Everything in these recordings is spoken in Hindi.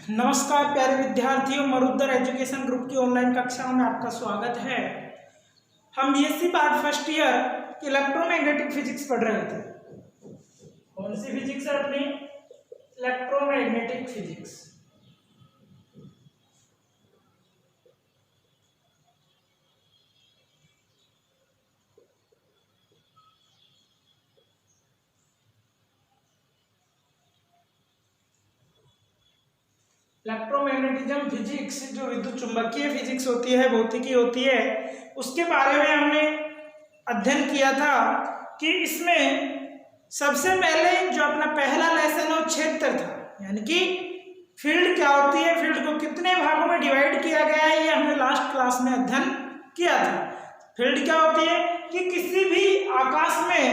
नमस्कार प्यारे विद्यार्थियों, मरुधर एजुकेशन ग्रुप की ऑनलाइन कक्षाओं में आपका स्वागत है। हम BSc part first year electromagnetic physics पढ़ रहे थे। कौन सी फिजिक्स है अपनी? Electromagnetic physics. इलेक्ट्रोमैग्नेटिज्म फिजिक्स जो विद्युत चुंबकीय फिजिक्स होती है, भौतिकी होती है, उसके बारे में हमने अध्ययन किया था कि इसमें सबसे पहले जो अपना पहला लेसन वो क्षेत्र था, यानी कि फील्ड क्या होती है, फील्ड को कितने भागों में डिवाइड किया गया है, ये हमने लास्ट क्लास में अध्ययन किया था। फील्ड क्या होती है कि किसी भी आकाश में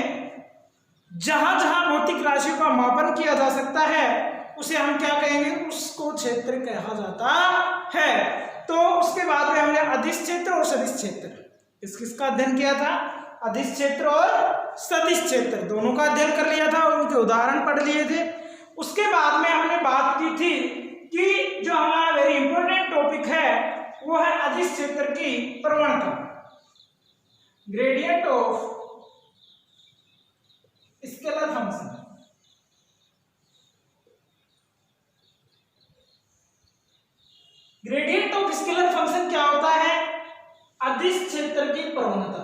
जहां जहां भौतिक राशियों का मापन किया जा सकता है उसे हम क्या कहेंगे, उसको क्षेत्र कहा जाता है। तो उसके बाद में हमने अदिश क्षेत्र और सदिश क्षेत्र किसका अध्ययन किया था? अदिश क्षेत्र और सदिश क्षेत्र दोनों का अध्ययन कर लिया था और उनके उदाहरण पढ़ लिए थे। उसके बाद में हमने बात की थी कि जो हमारा वेरी इंपॉर्टेंट टॉपिक है वो है अदिश क्षेत्र की प्रवणता, gradient of scalar function. Gradient of scalar function क्या होता है? अदिश क्षेत्र की प्रवणता।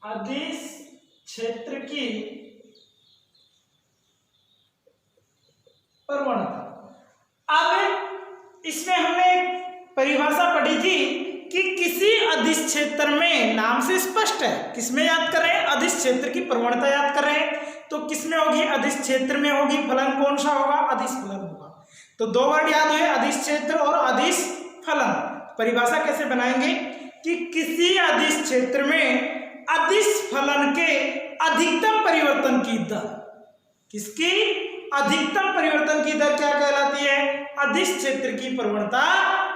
अदिश क्षेत्र की प्रवणता। अब इसमें हमने एक परिभाषा पढ़ी थी कि किसी अदिश क्षेत्र में, नाम से स्पष्ट है, किसमें याद कर रहे हैं? अदिश क्षेत्र की प्रवणता याद कर रहे हैं। तो किसमें होगी? अदिश क्षेत्र में होगी। फलन कौन सा होगा? अदिश फलन होगा। तो दो वर्ड याद हुए, अदिश क्षेत्र और अदिश फलन। परिभाषा कैसे बनाएंगे कि किसी अदिश क्षेत्र में अदिश फलन के अधिकतम परिवर्तन की दर, किसकी अधिकतम परिवर्तन की दर क्या कहलाती है? अदिश क्षेत्र की प्रवणता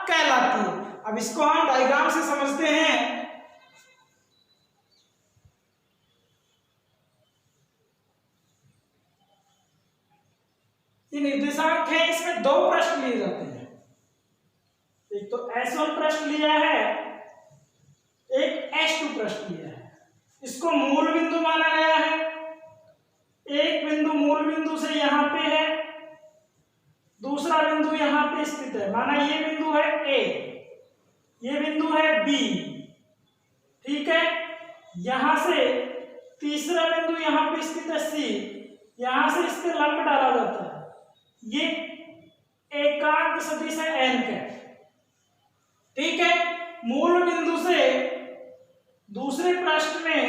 कहलाती है। अब इसको हम डायग्राम से समझते हैं। ये निर्देशांक है, इसमें दो प्रश्न लिए जाते हैं। एक तो S1 प्रश्न लिया है, एक S2 प्रश्न लिया है। इसको मूल बिंदु माना गया है। एक बिंदु मूल बिंदु से यहां पे है, दूसरा बिंदु यहां पे स्थित है। माना ये बिंदु है A, ये बिंदु है B, ठीक है। यहां से तीसरा बिंदु यहां पे स्थित है C, यहां से इसके लंब डाला जाता है। ये एकांक सदिश है n कैप, ठीक है। मूल बिंदु से दूसरे पृष्ठ में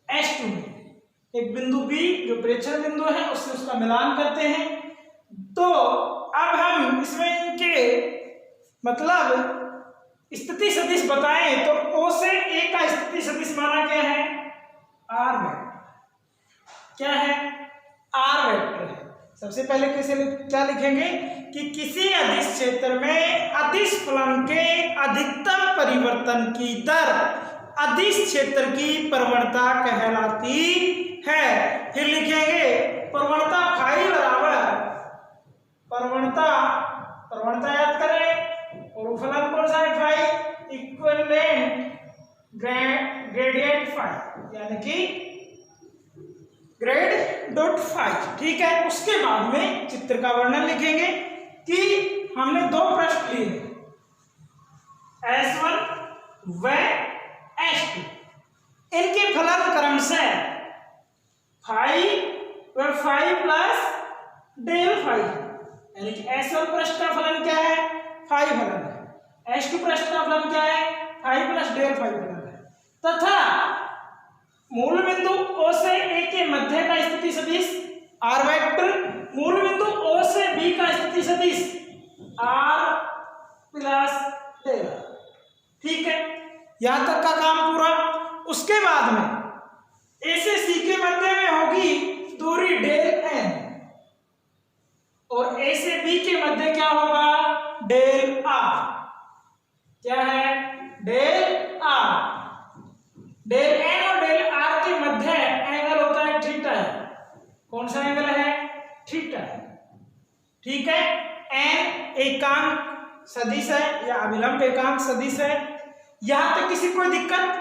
S2 में एक बिंदु B जो प्रेक्षण बिंदु है उससे उसका मिलान करते हैं। तो अब हम इसमें इनके मतलब स्थिति सदिश बताएं तो O से A का स्थिति सदिश माना क्या है? R vector. क्या है? R वेक्टर है। सबसे पहले क्या लिखेंगे कि किसी अदिश क्षेत्र में अदिश फलन के अधिकतम परिवर्तन की दर अदिश क्षेत्र की प्रवणता कहलाती है। फिर लिखेंगे प्रवणता फाई बराबर प्रवणता याद करें, और फलन कौन सा है? फाई इक्विवेलेंट ग्रेडियंट फाई, यानी कि ग्रेड डॉट फाई, ठीक है। उसके बाद में चित्र का वर्णन लिखेंगे कि हमने दो पृष्ठ लिए, S1 व S2। इनके फलन क्रमशः फाई व फाई प्लस डेल फाई, यानी कि S1 पृष्ठ का फलन क्या है? फाई फलन है। S2 पृष्ठ का फलन क्या है? फाई प्लस डेल फाई फलन है। तथा मूल बिंदु O से A के मध्य का स्थिति सदिश R वेक्टर, मूल बिंदु O से B का स्थिति सदिश R प्लस डेल, ठीक है। यहां तक का काम पूरा। उसके बाद में A से C के मध्य में होगी दूरी डेल n, और A से B के मध्य क्या होगा? Del R। क्या है? Del R। डेल n और डेल r के मध्य एंगल होता है थीटा। कौन सा एंगल है? थीटा है। ठीक है, एन एकांक सदिश है या अभिलंब एकांक सदिश है। यहां तक किसी कोई दिक्कत?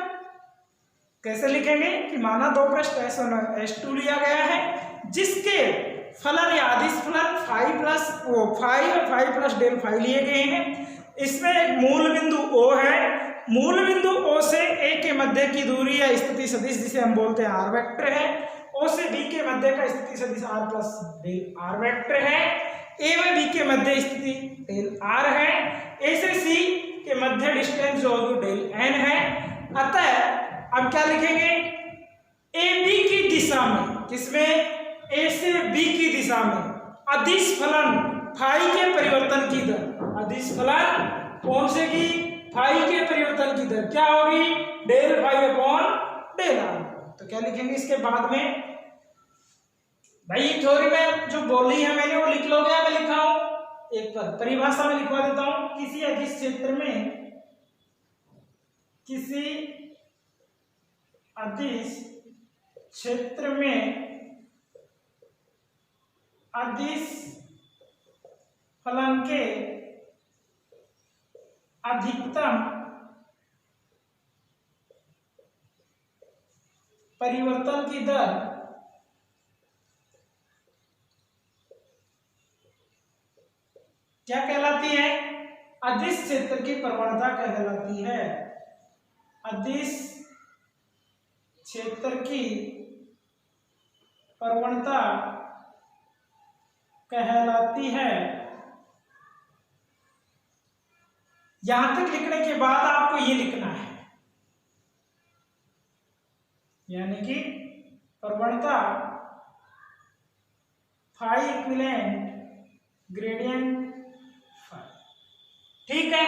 कैसे लिखेंगे कि माना दो पृष्ठ S1 और S2 लिया गया है जिसके फलन या अदिश फलन फाई प्लस डेल फाई लिए गए हैं। इसमें एक मूल बिंदु O है, मूल बिंदु O से A के मध्य की दूरी या स्थिति सदिश जिसे हम बोलते हैं R वेक्टर है। O से B के मध्य का स्थिति सदिश R प्लस डेल R वेक्टर है। A व B के मध्य स्थिति डेल R है। A से C के मध्य डिस्टेंस जो डेल N है। अतः अब क्या लिखेंगे? AB की दिशा में, किसमें? A से B की दिशा में अदिश फलन फाई के परिवर्तन की दर, अदिश फलन कौन से की? फाई के परिवर्तन की दर क्या होगी? Del phi upon del R. तो क्या लिखेंगे इसके बाद में? भाई थ्योरी में जो बोली है मैंने वो लिख लोगे या मैं लिखाऊं? एक बार परिभाषा में लिखवा देता हूं। किसी अदिश क्षेत्र में, किसी अदिश क्षेत्र में अदिश फलन के अधिकतम परिवर्तन की दर क्या कहलाती है? अदिश क्षेत्र की प्रवणता कहलाती है। अदिश क्षेत्र की प्रवणता कहलाती है। यहां तक लिखने के बाद आपको ये लिखना है, यानी कि प्रवणता फाई इक्विवेलेंट ग्रेडियंट फाई। ठीक है,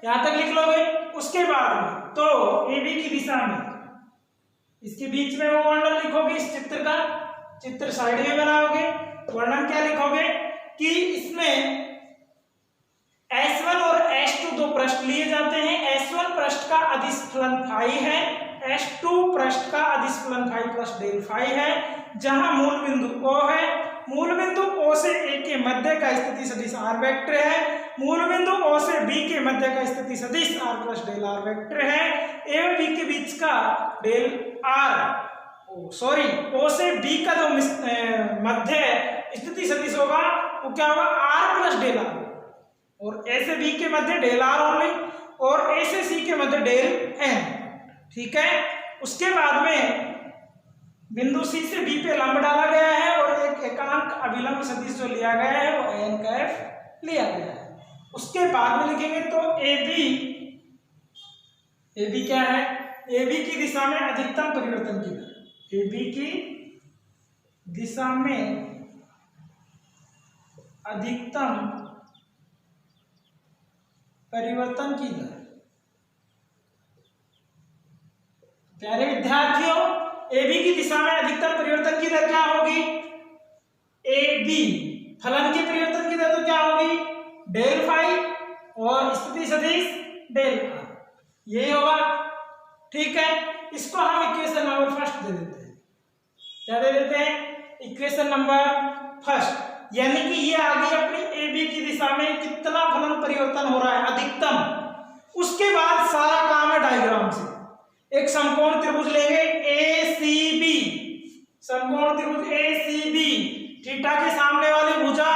यहां तक लिख लोगे। उसके बाद में तो AB की दिशा में इसके बीच में वो वर्णन लिखोगे, इस चित्र का चित्र साइड में बनाओगे। वर्णन क्या लिखोगे कि इसमें S1 और S2 दो पृष्ठ लिए जाते हैं। S1 पृष्ठ का अदिश फलन फाई है, S2 पृष्ठ का अदिश फलन फाई प्लस डेल फाई है, जहां मूल बिंदु O है। मूल बिंदु O से A के मध्य का स्थिति सदिश R वेक्टर है। मूल बिंदु O से B के मध्य का स्थिति सदिश R प्लस डेल R वेक्टर है। A और B के बीच का डेल R, O से B का जो मध्य स्थिति सदिश होगा वो क्या होगा? R प्लस डेल R, और A से B के मध्य डेल R ओनली, और A से C के मध्य डेल N। ठीक है, उसके बाद में बिंदु C से B पे लंब डाला गया है और एक एकांक अभिलंब सदिश जो लिया गया है वो n का f लिया गया है। उसके बाद में लिखेंगे तो AB क्या है? AB की दिशा में अधिकतम परिवर्तन की दर, AB की दिशा में अधिकतम परिवर्तन की दर। प्यारे विद्यार्थियों, AB की दिशा में अधिकतम परिवर्तन की दर क्या होगी? AB फलन के परिवर्तन की दर तो क्या होगी? डेल फाई और स्थिति सदिश डेल आर, यही होगा। ठीक है, इसको हम इक्वेशन नंबर फर्स्ट दे देते हैं। क्या दे देते हैं? इक्वेशन नंबर फर्स्ट, यानी कि ये आ गई अपनी AB की दिशा में कितना फलन परिवर्तन हो रहा है? अधिकतम। उसके बाद सारा काम है डायग्राम से। एक समकोण त्रिभुज लेंगे ACB, समकोण त्रिभुज ACB, थीटा के सामने वाली भुजा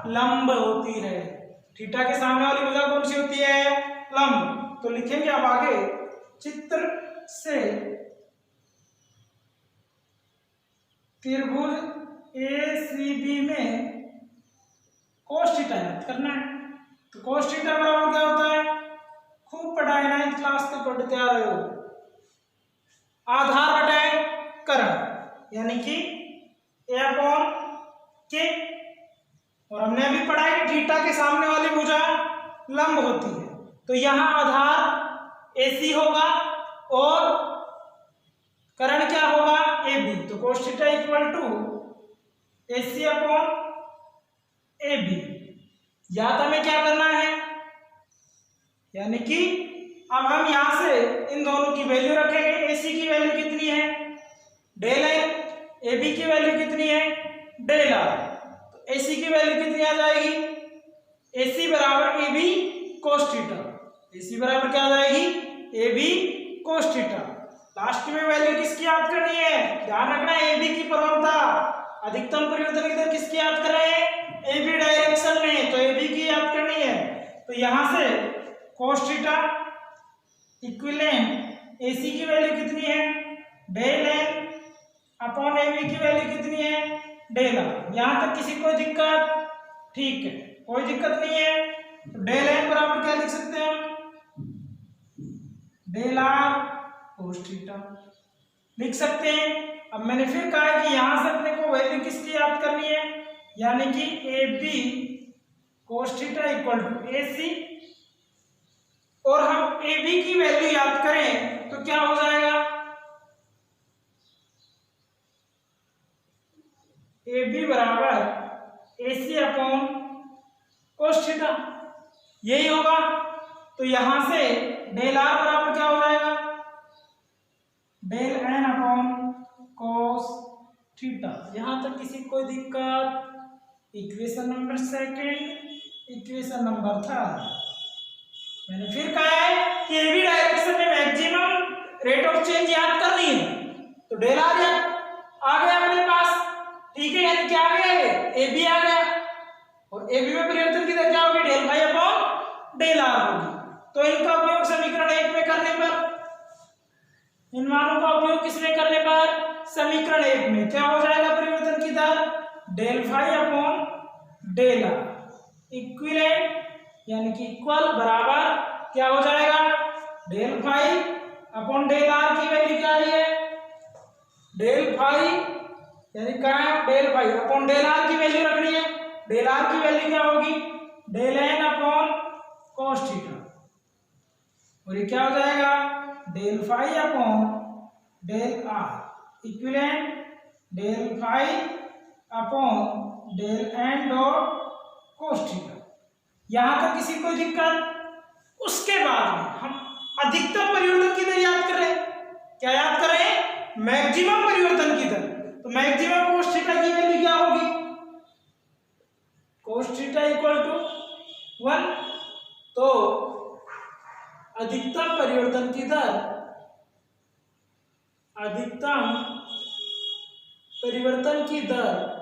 लंब होती है। थीटा के सामने वाली भुजा कौन सी होती है? लंब। तो लिखेंगे अब आगे चित्र से त्रिभुज ACB में cos थीटा याद करना है। तो cos थीटा बराबर क्या होता है? खूब पढ़ाए 9th क्लास के पढ़ते आ रहे हो, आधार बटाए करण, यानी कि A/K। और हमने अभी पढ़ा है कि थीटा के सामने वाली भुजा लंब होती है, तो यहां आधार AC होगा और करण क्या होगा? AB। तो cos theta equal to AC/AB। याद हमें क्या करना है? यानी कि अब हम यहां से इन दोनों की वैल्यू रखेंगे। AC की वैल्यू कितनी है? डेल है। AB की वैल्यू कितनी है? Del R. तो AC की वैल्यू कितनी आ जाएगी, AC बराबर AB cos थीटा, AC बराबर क्या आ जाएगी, AB cos थीटा। लास्ट में वैल्यू किसकी याद करनी है, ध्यान रखना AB की प्रवणता, अधिकतम परिवर्तन की दर किसकी याद कर रहे हैं, AB डायरेक्शन में, तो AB की याद करनी है। तो यहां से cos थीटा इक्विवेलेंट AC की वैल्यू कितनी है, डेल n अपॉन AB की वैल्यू कितनी है, डेल r। यहां तक किसी कोई दिक्कत, ठीक है, कोई दिक्कत नहीं है। तो डेल n बराबर क्या लिख सकते हैं हम, डेल r cos थीटा लिख सकते हैं। अब मैंने फिर कहा है कि यहां से अपने को वैल्यू किसकी याद करनी है, यानी कि AB cos theta equal to AC, और हम AB की वैल्यू याद करें तो क्या हो जाएगा, AB बराबर AC अपॉन cos थीटा, यही होगा। तो यहां से डेल r बराबर क्या हो जाएगा, del n upon cos theta. यहां तक किसी को कोई दिक्कत, equation number second, equation number third. मैंने फिर कहा है कि AB डायरेक्शन में मैक्सिमम रेट ऑफ चेंज याद करनी है, तो डेल r आ गया अपने पास, ठीक है, यानी क्या आ गया, AB आ गया, और AB में परिवर्तन की दर क्या होगी, del phi upon del r होगी। तो इनका उपयोग समीकरण 1 में करने पर, इन मानों का उपयोग किसमें करने पर, समीकरण 1 में क्या हो जाएगा, परिवर्तन की दर del phi upon del r equivalent यानी कि इक्वल बराबर क्या हो जाएगा, del phi upon del r की वैल्यू क्या आई है, डेल फाई यानी क्या है, del phi upon del r की वैल्यू रखनी है, डेल r की वैल्यू क्या होगी, del n upon cos theta, और ये क्या हो जाएगा, del phi upon del r equivalent del phi upon del n dot cos theta. यहां तक किसी को दिक्कत, उसके बाद में हम अधिकतम परिवर्तन की दर याद करें, क्या याद करें, मैक्सिमम परिवर्तन की दर। तो मैक्सिमम cos थीटा की वैल्यू क्या होगी, cos थीटा इक्वल टू 1। तो अधिकतम परिवर्तन की दर, अधिकतम परिवर्तन की दर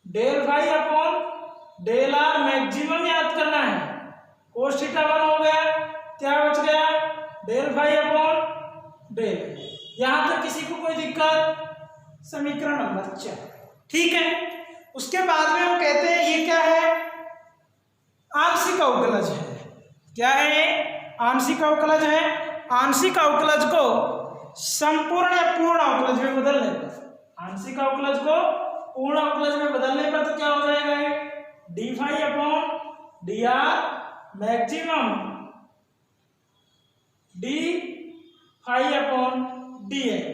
del phi upon del r maximum याद करना है, cos थीटा 1 हो गया, क्या बच गया, डेल फाई अपॉन डेल। यहां तक किसी को कोई दिक्कत, समीकरण नंबर 4, ठीक है। उसके बाद में हम कहते हैं ये क्या है, आंशिक अवकलज है, क्या है, आंशिक अवकलज है। आंशिक अवकलज को संपूर्ण या पूर्ण अवकलज में बदलने पर, आंशिक अवकलज को पूर्ण अवकलज में बदलने पर तो क्या हो जाएगा, D phi upon D R maximum D phi upon D N,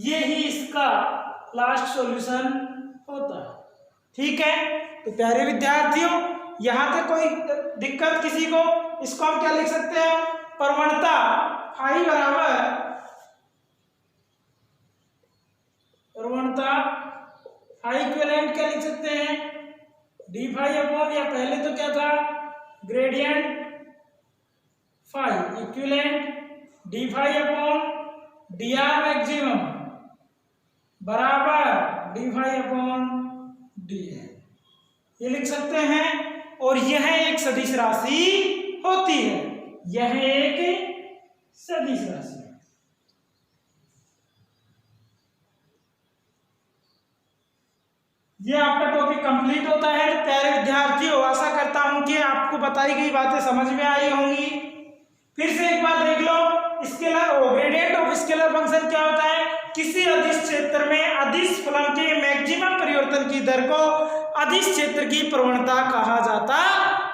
ये ही इसका लास्ट सॉल्यूशन होता है, ठीक है। तो प्यारे विद्यार्थियों, यहां तक कोई दिक्कत किसी को, इसको हम क्या लिख सकते हैं, प्रवणता फाई बराबर, प्रवणता फाई इक्विवेलेंट क्या लिख सकते हैं, डी फाई अपॉन, या पहले तो क्या था, gradient phi equivalent D phi upon D R maximum बराबर D phi upon D N, ये लिख सकते हैं। और यह एक सदिश राशि होती है, यह एक सदिश राशि है। ये आपका टॉपिक कंप्लीट होता है। तो प्यारे विद्यार्थियों, आशा करता हूं कि आपको बताई गई बातें समझ में आई होंगी। फिर से एक बार देख लो, scalar gradient of scalar function क्या होता है, किसी अदिश क्षेत्र में अदिश फलन के मैक्सिमम परिवर्तन की दर को अदिश क्षेत्र की प्रवणता कहा जाता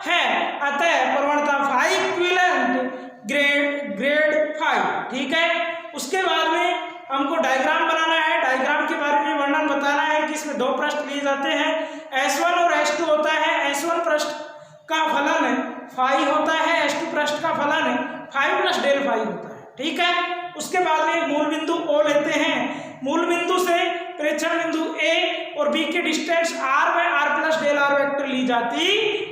है। अतः प्रवणता फाई इक्विवेलेंट ग्रेड फाई, ठीक है। उसके बाद में हमको डायग्राम बनाना है, डायग्राम के बारे में वर्णन बताना है कि इसमें 2 पृष्ठ लिए जाते हैं, S1 और S2 होता है। S1 पृष्ठ का फलन फाई होता है, S2 पृष्ठ का फलन फाई प्लस डेल फाई होता है, ठीक है। उसके बाद में एक मूल बिंदु O लेते हैं, मूल बिंदु से प्रेक्षण बिंदु A और बी की distance R by R plus del R vector ली जाती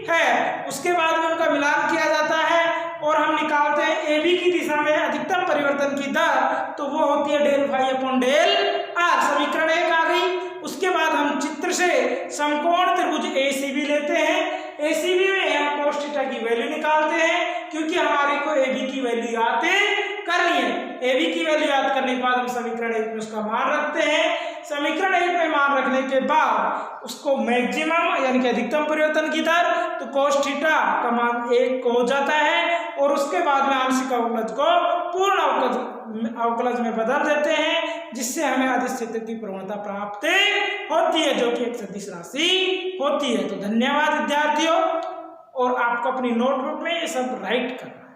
है। उसके बाद में उनका मिलान किया जाता है और हम निकालते हैं ए बी की दिशा में अधिकतम परिवर्तन की दर, तो वो होती है del phi upon del R. समीकरण 1 आ गई। उसके बाद हम चित्र से समकोण त्रिभुज एसीबी लेते हैं। एसीबी में हम cos थीटा की वैल्यू निकालते हैं, क्योंकि हमारे को एबी की वैल्यू याद करनी है। एबी की वैल्यू याद करने के बाद हम समीकरण 1 में उसका मान रखते हैं। समीकरण 1 में मान रखने के बाद उसको मैक्सिमम यानी कि अधिकतम परिवर्तन की दर, तो cos थीटा का मान 1 हो जाता है और उसके बाद में आंशिक अवकलज को पूर्ण अवकलज में बदल देते हैं, जिससे हमें अदिश क्षेत्र की प्रवणता प्राप्त होती है, जो कि एक सदिश राशि होती है। तो धन्यवाद विद्यार्थियों, और आपको अपनी नोटबुक में ये सब राइट करना है।